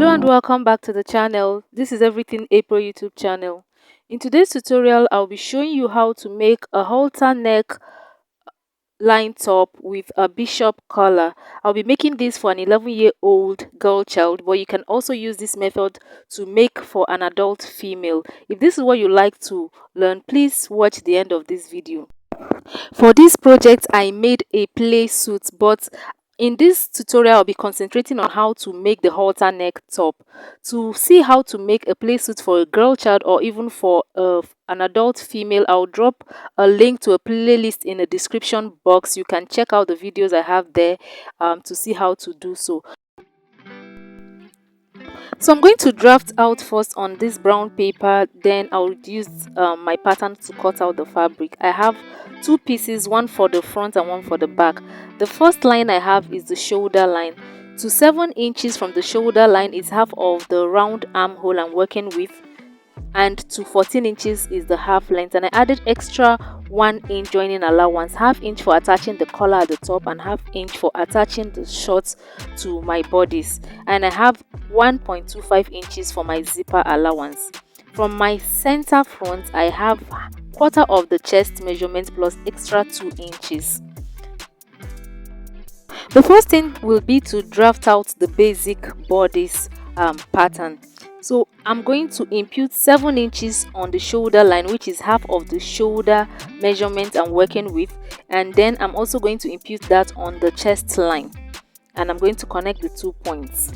Hello and welcome back to the channel. This is Everything April YouTube channel. In today's tutorial, I'll be showing you how to make a halter neck line top with a bishop collar. I'll be making this for an 11-year-old girl child, but you can also use this method to make for an adult female. If this is what you like to learn, please watch the end of this video. For this project, I made a play suit, but in this tutorial, I'll be concentrating on how to make the halter neck top. To see how to make a play suit for a girl child or even for an adult female, I'll drop a link to a playlist in the description box. You can check out the videos I have there to see how to do so. So I'm going to draft out first on this brown paper, then I'll use my pattern to cut out the fabric. I have two pieces, one for the front and one for the back. The first line I have is the shoulder line. To 7 inches from the shoulder line is half of the round armhole I'm working with, and to 14 inches is the half length, and I added extra 1 inch joining allowance, half inch for attaching the collar at the top and half inch for attaching the shorts to my bodice, and I have 1.25 inches for my zipper allowance. From my center front, I have quarter of the chest measurement plus extra 2 inches. The first thing will be to draft out the basic bodice pattern. So I'm going to impute 7 inches on the shoulder line, which is half of the shoulder measurement I'm working with, and then I'm also going to impute that on the chest line, and I'm going to connect the 2 points.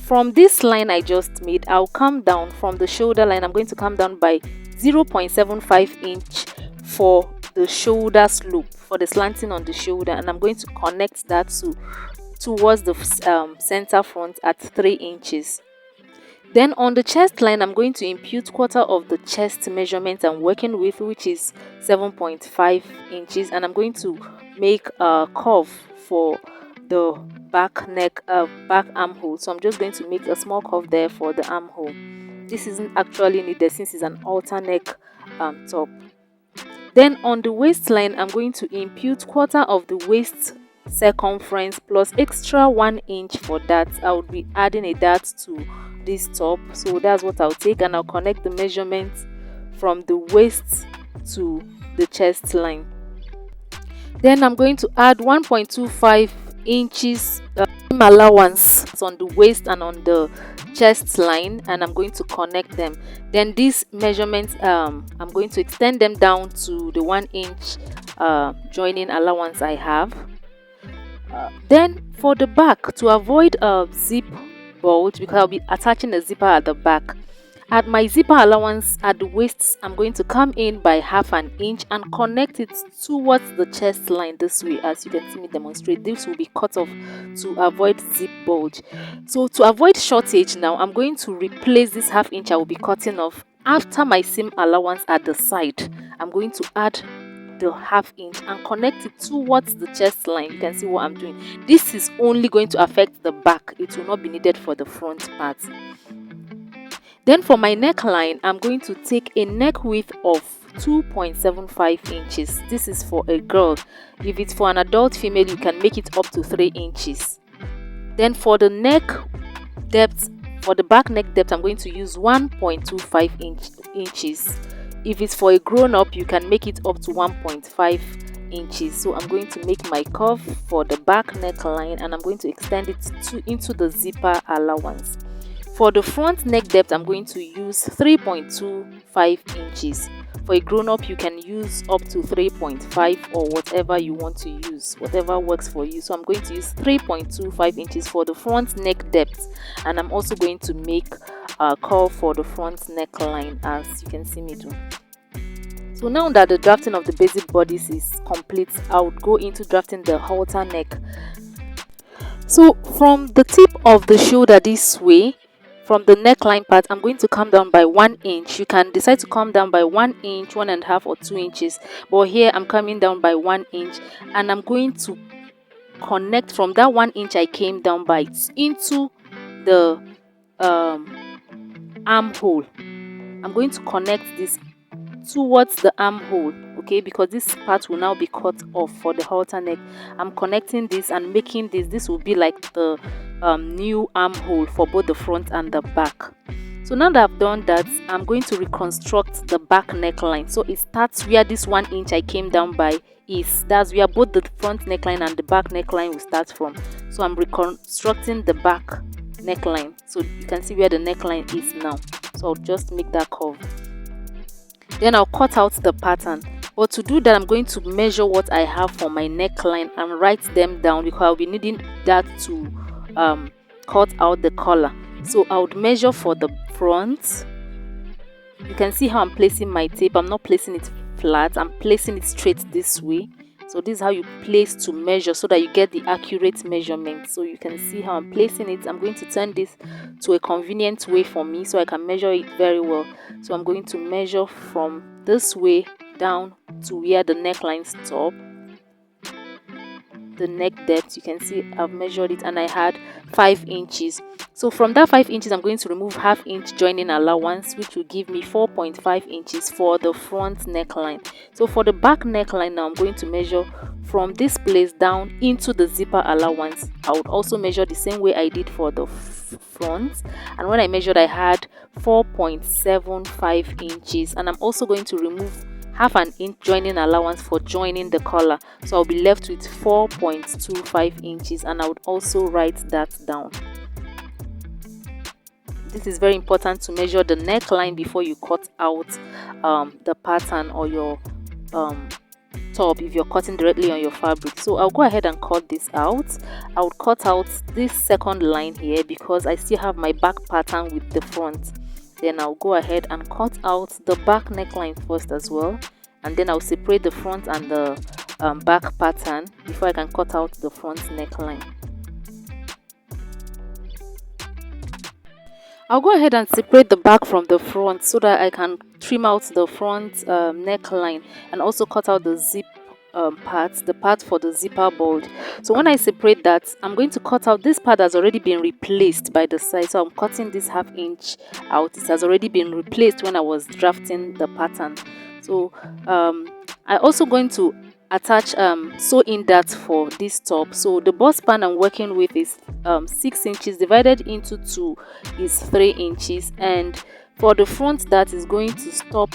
From this line I just made, I'll come down from the shoulder line. I'm going to come down by 0.75 inch for the shoulder slope, for the slanting on the shoulder, and I'm going to connect that towards the center front at 3 inches. Then on the chest line, I'm going to impute quarter of the chest measurement I'm working with, which is 7.5 inches, and I'm going to make a curve for the back neck, back armhole. So I'm just going to make a small curve there for the armhole. This isn't actually needed since it's an halter neck top. Then on the waistline, I'm going to impute quarter of the waist circumference plus extra 1 inch for that. I will be adding a dart to this top, so that's what I'll take, and I'll connect the measurement from the waist to the chest line. Then I'm going to add 1.25 inches allowance on the waist and on the chest line, and I'm going to connect them. Then these measurements, I'm going to extend them down to the 1 inch joining allowance I have. Then for the back, to avoid a zip bulge, because I'll be attaching a zipper at the back, at my zipper allowance at the waist, I'm going to come in by half an inch and connect it towards the chest line this way. As you can see me demonstrate, this will be cut off to avoid zip bulge. So to avoid shortage now, I'm going to replace this half inch I will be cutting off after my seam allowance at the side. I'm going to add the half inch and connect it towards the chest line. You can see what I'm doing. This is only going to affect the back. It will not be needed for the front part. Then for my neckline, I'm going to take a neck width of 2.75 inches. This is for a girl. If it's for an adult female, you can make it up to 3 inches. Then for the neck depth, for the back neck depth, I'm going to use 1.25 inches. If it's for a grown-up, you can make it up to 1.5 inches. So I'm going to make my curve for the back neckline, and I'm going to extend it into the zipper allowance. For the front neck depth, I'm going to use 3.25 inches. For a grown-up, you can use up to 3.5 or whatever you want to use, whatever works for you. So I'm going to use 3.25 inches for the front neck depth, and I'm also going to make a curve for the front neckline, as you can see me do. So now that the drafting of the basic bodice is complete, I would go into drafting the halter neck. So from the tip of the shoulder this way, from the neckline part, I'm going to come down by 1 inch. You can decide to come down by 1 inch, 1.5 or 2 inches, but here I'm coming down by 1 inch, and I'm going to connect from that 1 inch I came down by into the armhole. I'm going to connect this towards the armhole, okay, because this part will now be cut off for the halter neck. I'm connecting this and making this will be like the new armhole for both the front and the back. So now that I've done that, I'm going to reconstruct the back neckline. So it starts where this 1 inch I came down by is. That's where both the front neckline and the back neckline will start from. So I'm reconstructing the back neckline. So you can see where the neckline is now. So I'll just make that curve. Then I'll cut out the pattern. But to do that, I'm going to measure what I have for my neckline and write them down, because I'll be needing that to cut out the collar. So I would measure for the front. You can see how I'm placing my tape. I'm not placing it flat, I'm placing it straight this way. So this is how you place to measure, so that you get the accurate measurement. So you can see how I'm placing it. I'm going to turn this to a convenient way for me so I can measure it very well. So I'm going to measure from this way down to where the neckline stops. The neck depth, you can see I've measured it and I had 5 inches. So from that 5 inches, I'm going to remove ½ inch joining allowance, which will give me 4.5 inches for the front neckline. So for the back neckline now, I'm going to measure from this place down into the zipper allowance. I would also measure the same way I did for the front, and when I measured, I had 4.75 inches, and I'm also going to remove ½ inch joining allowance for joining the collar. So I'll be left with 4.25 inches, and I would also write that down. This is very important to measure the neckline before you cut out the pattern or your top if you're cutting directly on your fabric. So I'll go ahead and cut this out. I would cut out this second line here because I still have my back pattern with the front. Then I'll go ahead and cut out the back neckline first as well, and then I'll separate the front and the back pattern before I can cut out the front neckline. I'll go ahead and separate the back from the front so that I can trim out the front neckline and also cut out the zip the part for the zipper bolt. So when I separate that, I'm going to cut out this part that's already been replaced by the side. So I'm cutting this ½ inch out. It has already been replaced when I was drafting the pattern. So I also going to attach sew in that for this top. So the bust span I'm working with is 6 inches divided into 2 is 3 inches, and for the front that is going to stop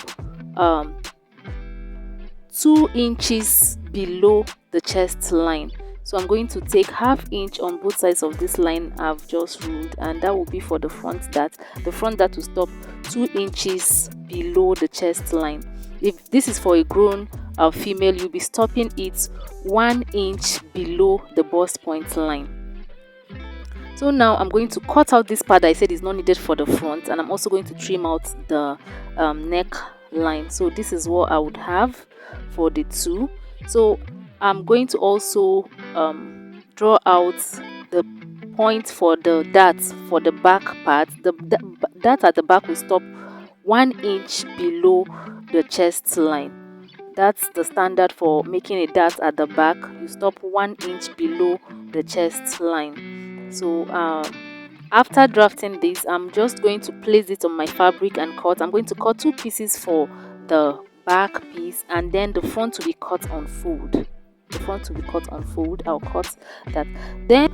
2 inches below the chest line. So I'm going to take ½ inch on both sides of this line I've just ruled, and that will be for the front dart. The front dart will stop 2 inches below the chest line. If this is for a grown female, you'll be stopping it 1 inch below the bust point line. So now I'm going to cut out this part that I said is not needed for the front, and I'm also going to trim out the neck line. So this is what I would have for the two. So I'm going to also draw out the point for the dart for the back part. The dart at the back will stop 1 inch below the chest line. That's the standard for making a dart at the back. You stop 1 inch below the chest line. So after drafting this, I'm just going to place it on my fabric and cut. I'm going to cut 2 pieces for the back piece, and then the front will be cut on fold. The front will be cut on fold. I'll cut that. Then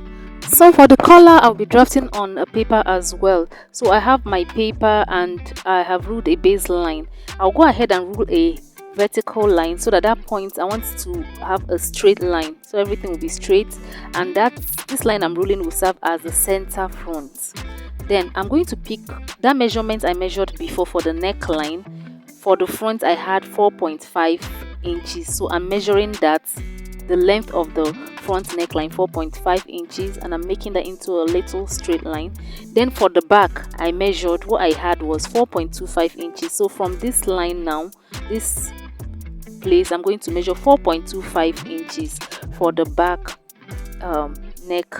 so for the collar, I'll be drafting on a paper as well. So I have my paper and I have ruled a baseline. I'll go ahead and rule a vertical line so that point I want to have a straight line, so everything will be straight, and this line I'm ruling will serve as the center front. Then I'm going to pick that measurement I measured before for the neckline. For the front I had 4.5 inches, so I'm measuring that, the length of the front neckline 4.5 inches, and I'm making that into a little straight line. Then for the back I measured, what I had was 4.25 inches. So from this line now, this place, I'm going to measure 4.25 inches for the back neck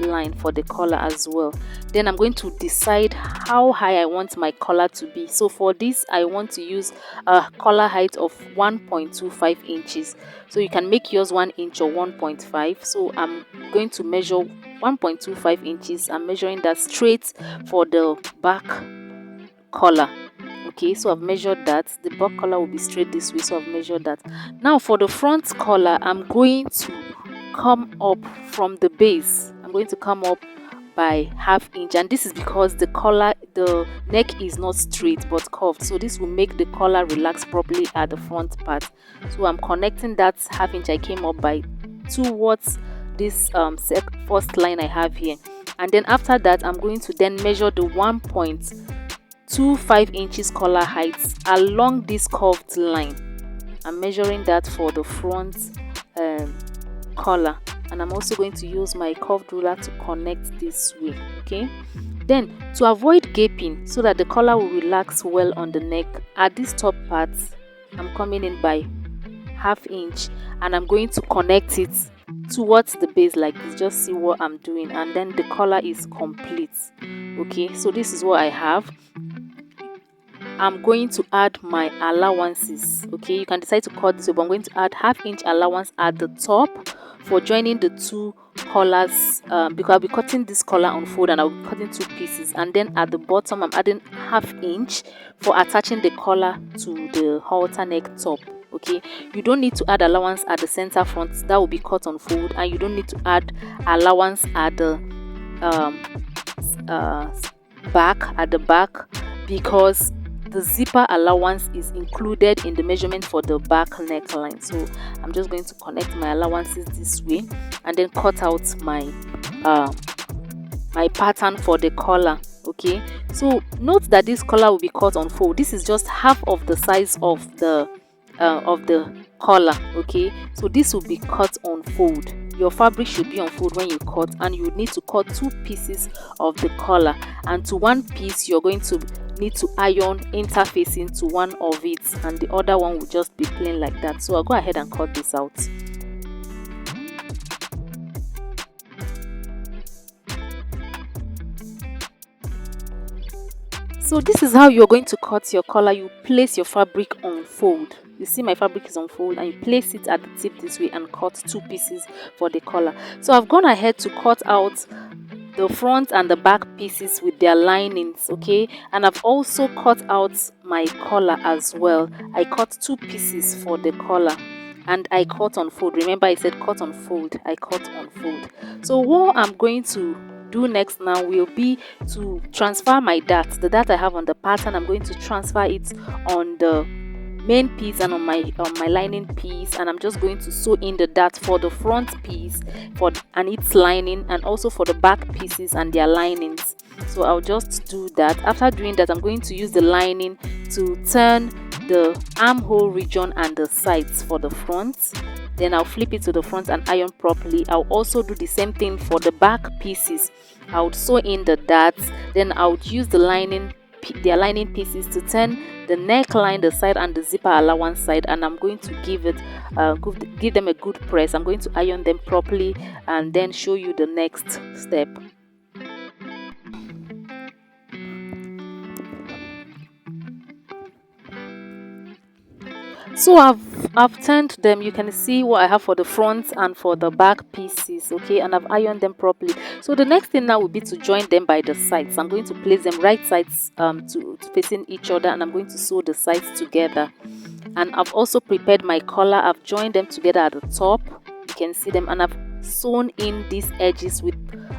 line for the collar as well. Then I'm going to decide how high I want my collar to be. So for this I want to use a collar height of 1.25 inches. So you can make yours 1 inch or 1.5. So I'm going to measure 1.25 inches. I'm measuring that straight for the back collar. Okay, so I've measured that. The back collar will be straight this way, so I've measured that. Now for the front collar, I'm going to come up from the base. I'm going to come up by ½ inch, and this is because the neck is not straight but curved, so this will make the collar relax properly at the front part. So I'm connecting that ½ inch I came up by towards this first line I have here, and then after that I'm going to then measure the 1.25 inches collar height along this curved line. I'm measuring that for the front collar, and I'm also going to use my curved ruler to connect this way. Okay, then to avoid gaping so that the collar will relax well on the neck, at this top part I'm coming in by ½ inch and I'm going to connect it towards the base like this. Just see what I'm doing, and then the collar is complete. Okay, so this is what I have. I'm going to add my allowances. Okay, you can decide to cut this way, but I'm going to add ½ inch allowance at the top for joining the two collars, because I'll be cutting this collar on fold and I'll be cutting 2 pieces, and then at the bottom I'm adding ½ inch for attaching the collar to the halter neck top. Okay, you don't need to add allowance at the center front, that will be cut on fold, and you don't need to add allowance at the back because the zipper allowance is included in the measurement for the back neckline. So I'm just going to connect my allowances this way and then cut out my my pattern for the collar. Okay, so note that this collar will be cut on fold. This is just half of the size of the collar. Okay, so this will be cut on fold. Your fabric should be on fold when you cut, and you need to cut 2 pieces of the collar, and to 1 piece you're going to need to iron interfacing to one of it, and the other one will just be plain like that. So I'll go ahead and cut this out. So this is how you're going to cut your collar. You place your fabric on fold. You see my fabric is on fold, and you place it at the tip this way and cut 2 pieces for the collar. So I've gone ahead to cut out the front and the back pieces with their linings. Okay, and I've also cut out my collar as well. I cut 2 pieces for the collar and I cut on fold. Remember I said cut on fold. I cut on fold. So what I'm going to do next now will be to transfer my dart. The dart I have on the pattern, I'm going to transfer it on the main piece and on my lining piece, and I'm just going to sew in the dart for the front piece and its lining, and also for the back pieces and their linings. So I'll just do that. After doing that, I'm going to use the lining to turn the armhole region and the sides for the front. Then I'll flip it to the front and iron properly. I'll also do the same thing for the back pieces. I would sew in the darts, then I would use the lining pieces to turn the neckline, the side, and the zipper allowance side, and I'm going to give them a good press. I'm going to iron them properly and then show you the next step. So I've turned them. You can see what I have for the front and for the back pieces. Okay, and I've ironed them properly. So the next thing now will be to join them by the sides. I'm going to place them right sides to facing each other, and I'm going to sew the sides together. And I've also prepared my collar. I've joined them together at the top. You can see them, and I've sewn in these edges with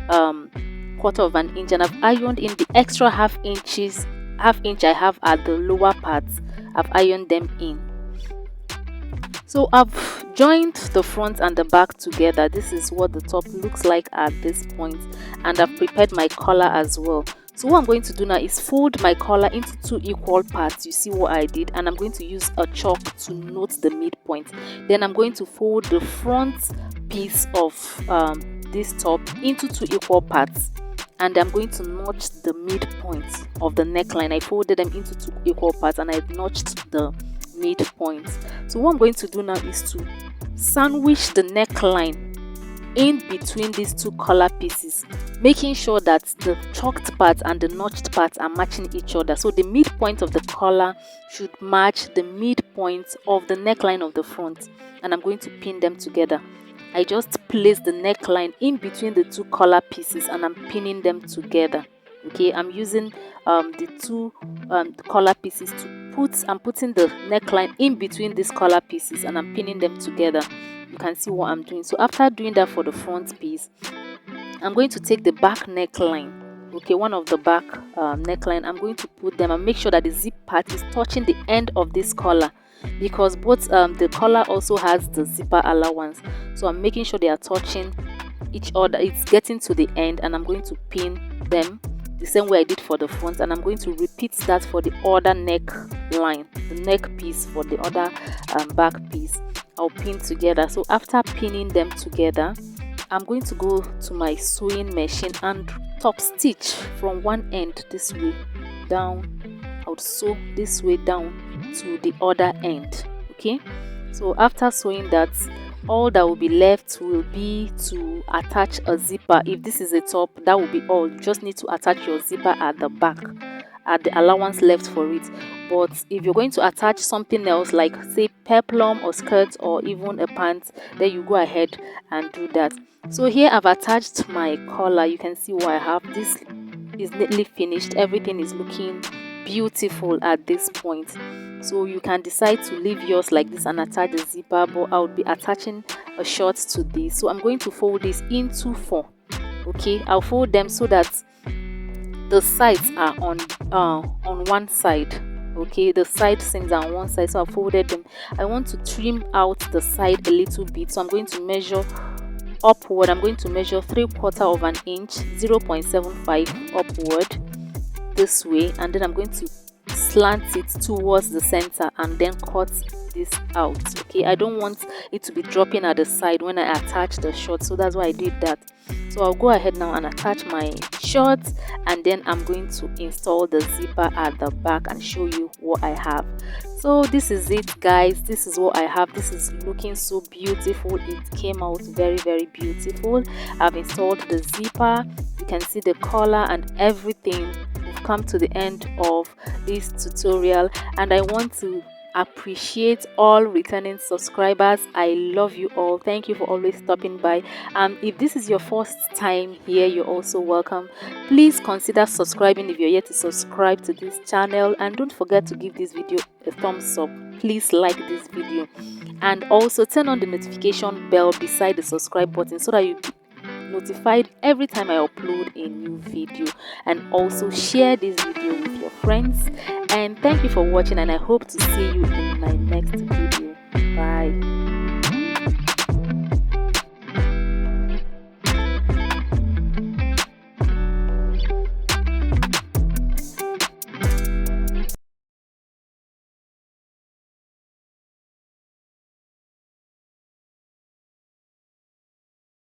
¼ inch, and I've ironed in the extra ½ inch I have at the lower parts. I've ironed them in. So I've joined the front and the back together. This is what the top looks like at this point, and I've prepared my collar as well. So what I'm going to do now is fold my collar into 2 equal parts. You see what I did, and I'm going to use a chalk to note the midpoint. Then I'm going to fold the front piece of this top into 2 equal parts, and I'm going to notch the midpoint of the neckline. I folded them into 2 equal parts and I notched the midpoint. So what I'm going to do now is to sandwich the neckline in between these 2 collar pieces, making sure that the chalked part and the notched part are matching each other. So the midpoint of the collar should match the midpoint of the neckline of the front, and I'm going to pin them together. I just place the neckline in between the 2 collar pieces and I'm pinning them together. Okay, I'm using the two collar pieces to I'm putting the neckline in between these collar pieces, and I'm pinning them together. You can see what I'm doing. So after doing that for the front piece, I'm going to take the back neckline, okay, one of the back neckline. I'm going to put them and make sure that the zip part is touching the end of this collar, because both the collar also has the zipper allowance. So I'm making sure they are touching each other, it's getting to the end, and I'm going to pin them the same way I did for the front, and I'm going to repeat that for the other neck line, the neck piece for the other back piece. I'll pin together. So after pinning them together, I'm going to go to my sewing machine and top stitch from one end this way down. I would sew this way down to the other end. Okay, so after sewing that, all that will be left will be to attach a zipper. If this is a top, that will be all. You just need to attach your zipper at the back, at the allowance left for it. But if you're going to attach something else, like say peplum or skirt or even a pant, then you go ahead and do that. So here I've attached my collar. You can see what I have. This is neatly finished. Everything is looking beautiful at this point. So you can decide to leave yours like this and attach the zipper, but I'll be attaching a short to this. So I'm going to fold this into 4. Okay, I'll fold them so that the sides are on one side. Okay, the side seams are on one side, so I folded them. I want to trim out the side a little bit, so I'm going to measure upward. I'm going to measure 3/4 of an inch, 0.75 upward this way, and then I'm going to slant it towards the center and then cut this out. Okay, I don't want it to be dropping at the side when I attach the short, so that's why I did that. So I'll go ahead now and attach my shorts, and then I'm going to install the zipper at the back and show you what I have. So this is it, guys. This is what I have. This is looking so beautiful. It came out very, very beautiful. I've installed the zipper. You can see the collar and everything. We've come to the end of this tutorial, and I want to appreciate all returning subscribers. I love you all. Thank you for always stopping by. If this is your first time here, you're also welcome. Please consider subscribing if you're yet to subscribe to this channel, and don't forget to give this video a thumbs up. Please like this video, and also turn on the notification bell beside the subscribe button so that you notified every time I upload a new video. And also share this video with your friends. And thank you for watching, and I hope to see you in my next video. Bye.